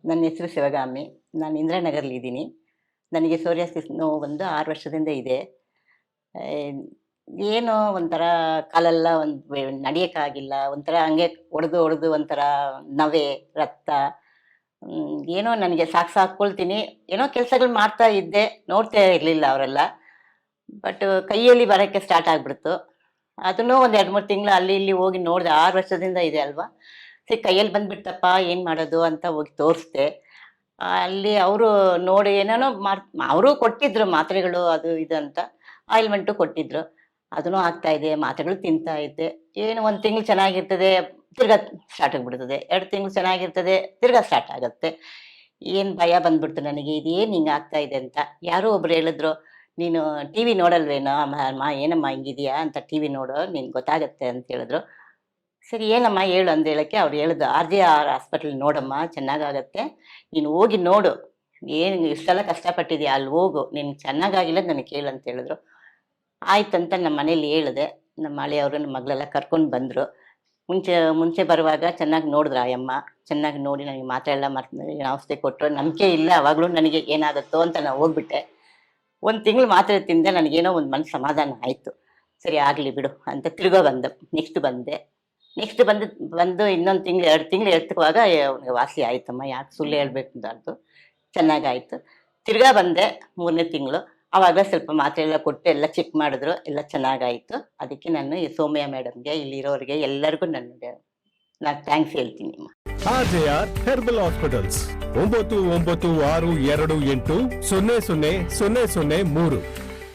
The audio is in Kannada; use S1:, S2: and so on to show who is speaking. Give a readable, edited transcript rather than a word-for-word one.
S1: ನನ್ನ ಹೆಸರು ಶಿವಗಾಮಿ. ನಾನು ಇಂದಿರಾನಗರಲ್ಲಿದ್ದೀನಿ. ನನಗೆ ಸೋರಿಯಾಸಿಸ್ ನೋವು ಬಂದು 6 ವರ್ಷದಿಂದ ಇದೆ. ಆಹ್, ಏನೋ ಒಂಥರ ಕಾಲೆಲ್ಲ ನಡಿಯಕ್ಕಾಗಿಲ್ಲ. ಒಂಥರ ಹಂಗೆ ಒಡೆದು ಒಂಥರ ನವೆ, ರಕ್ತ. ಏನೋ ನನಗೆ ಸಾಕ್ಕೊಳ್ತೀನಿ. ಏನೋ ಕೆಲ್ಸಗಳು ಮಾಡ್ತಾ ಇದ್ದೆ. ನೋಡ್ತಾ ಇರ್ಲಿಲ್ಲ ಅವರೆಲ್ಲ. ಬಟ್ ಕೈಯಲ್ಲಿ ಬರಕ್ಕೆ ಸ್ಟಾರ್ಟ್ ಆಗ್ಬಿಡ್ತು. ಅದನ್ನೂ ಒಂದು 2, 3 ತಿಂಗಳು ಅಲ್ಲಿ ಇಲ್ಲಿ ಹೋಗಿ ನೋಡ್ದೆ. 6 ವರ್ಷದಿಂದ ಇದೆ ಅಲ್ವಾ. ಸರಿ ಕೈಯಲ್ಲಿ ಬಂದ್ಬಿಡ್ತಪ್ಪ ಏನ್ ಮಾಡೋದು ಅಂತ ಹೋಗಿ ತೋರಿಸ್ದೆ. ಅಲ್ಲಿ ಅವರು ನೋಡಿ ಏನೇನೋ ಅವರೂ ಕೊಟ್ಟಿದ್ರು ಮಾತ್ರೆಗಳು ಅದು ಇದು ಅಂತ. ಆಯಿಂಟ್‌ಮೆಂಟು ಕೊಟ್ಟಿದ್ರು. ಅದನ್ನೂ ಆಗ್ತಾ ಇದೆ. ಮಾತ್ರೆಗಳು ತಿಂತಾ ಇದ್ದೆ. ಏನು 1 ತಿಂಗಳು ಚೆನ್ನಾಗಿರ್ತದೆ, ತಿರ್ಗಾ ಸ್ಟಾರ್ಟ್ ಆಗ್ಬಿಡ್ತದೆ. 2 ತಿಂಗಳು ಚೆನ್ನಾಗಿರ್ತದೆ, ತಿರ್ಗಾ ಸ್ಟಾರ್ಟ್ ಆಗತ್ತೆ. ಏನ್ ಭಯ ಬಂದ್ಬಿಡ್ತು ನನಗೆ. ಇದೇನ್ ಹಿಂಗ್ ಆಗ್ತಾ ಇದೆ ಅಂತ. ಯಾರೋ ಒಬ್ರು ಹೇಳಿದ್ರು, "ನೀನು ಟಿವಿ ನೋಡಲ್ವೇನೋ ಅಮ್ಮ ಏನಮ್ಮ ಹಿಂಗಿದೀಯಾ ಅಂತ ಟಿವಿ ನೋಡು ನಿನ್ಗೆ ಗೊತ್ತಾಗತ್ತೆ" ಅಂತ ಹೇಳಿದ್ರು. ಸರಿ ಏನಮ್ಮ ಹೇಳು ಅಂದ ಹೇಳಕ್ಕೆ ಅವ್ರು ಹೇಳಿದ್ದು, "RJR ಹಾಸ್ಪಿಟಲ್ ನೋಡಮ್ಮ ಚೆನ್ನಾಗಾಗತ್ತೆ. ನೀನು ಹೋಗಿ ನೋಡು. ಏನು ಇಷ್ಟೆಲ್ಲ ಕಷ್ಟಪಟ್ಟಿದ್ಯಾ ಅಲ್ಲಿ ಹೋಗು. ನಿನ್ಗೆ ಚೆನ್ನಾಗಾಗಿಲ್ಲ ನನಗೆ ಕೇಳು" ಅಂತ ಹೇಳಿದ್ರು. ಆಯ್ತಂತ ನಮ್ಮ ಮನೇಲಿ ಹೇಳಿದೆ. ನಮ್ಮ ಅಳಿಯವರು ನಮ್ಮ ಮಗಳೆಲ್ಲ ಕರ್ಕೊಂಡು ಬಂದರು. ಮುಂಚೆ ಬರುವಾಗ ಚೆನ್ನಾಗಿ ನೋಡಿದ್ರು ಆಯಮ್ಮ. ಚೆನ್ನಾಗಿ ನೋಡಿ ನನಗೆ ಮಾತ್ರೆ ಎಲ್ಲ ಔಷಧಿ ಕೊಟ್ಟರು. ನಂಬಿಕೆ ಇಲ್ಲ ಅವಾಗಲೂ ನನಗೆ ಏನಾಗುತ್ತೋ ಅಂತ ನಾನು ಹೋಗ್ಬಿಟ್ಟೆ. 1 ತಿಂಗಳು ಮಾತ್ರೆ ತಿಂದೆ. ನನಗೇನೋ ಒಂದು ಮನಸ್ಸು ಸಮಾಧಾನ ಆಯಿತು. ಸರಿ ಆಗಲಿ ಬಿಡು ಅಂತ ತಿರ್ಗಾ ಬಂದೆ. ನೆಕ್ಸ್ಟ್ ಬಂದೆ. ಬಂದು ಇನ್ನೊಂದು ತಿಂಗಳು 2 ತಿಂಗಳು ಎತ್ತುವಾಗ ಅವ್ನಿಗೆ ವಾಸಿ ಆಯ್ತಮ್ಮ. ಯಾಕೆ ಸುಳ್ಳು ಹೇಳ್ಬೇಕಂಬಾರ್ದು. ಚೆನ್ನಾಗಾಯ್ತು. ತಿರ್ಗಾ ಬಂದೆ 3ನೇ ತಿಂಗಳು. ಆವಾಗ ಸ್ವಲ್ಪ ಮಾತ್ರೆ ಎಲ್ಲ ಕೊಟ್ಟು ಎಲ್ಲ ಚೆಕ್ ಮಾಡಿದ್ರು. ಎಲ್ಲ ಚೆನ್ನಾಗಾಯಿತು. ಅದಕ್ಕೆ ನಾನು ಈ ಸೌಮ್ಯ ಮೇಡಮ್‌ಗೆ, ಇಲ್ಲಿರೋರಿಗೆ ಎಲ್ಲರಿಗೂ ನಾನು ಥ್ಯಾಂಕ್ಸ್ ಹೇಳ್ತೀನಿ.
S2: RJR herbal hospitals 9962280003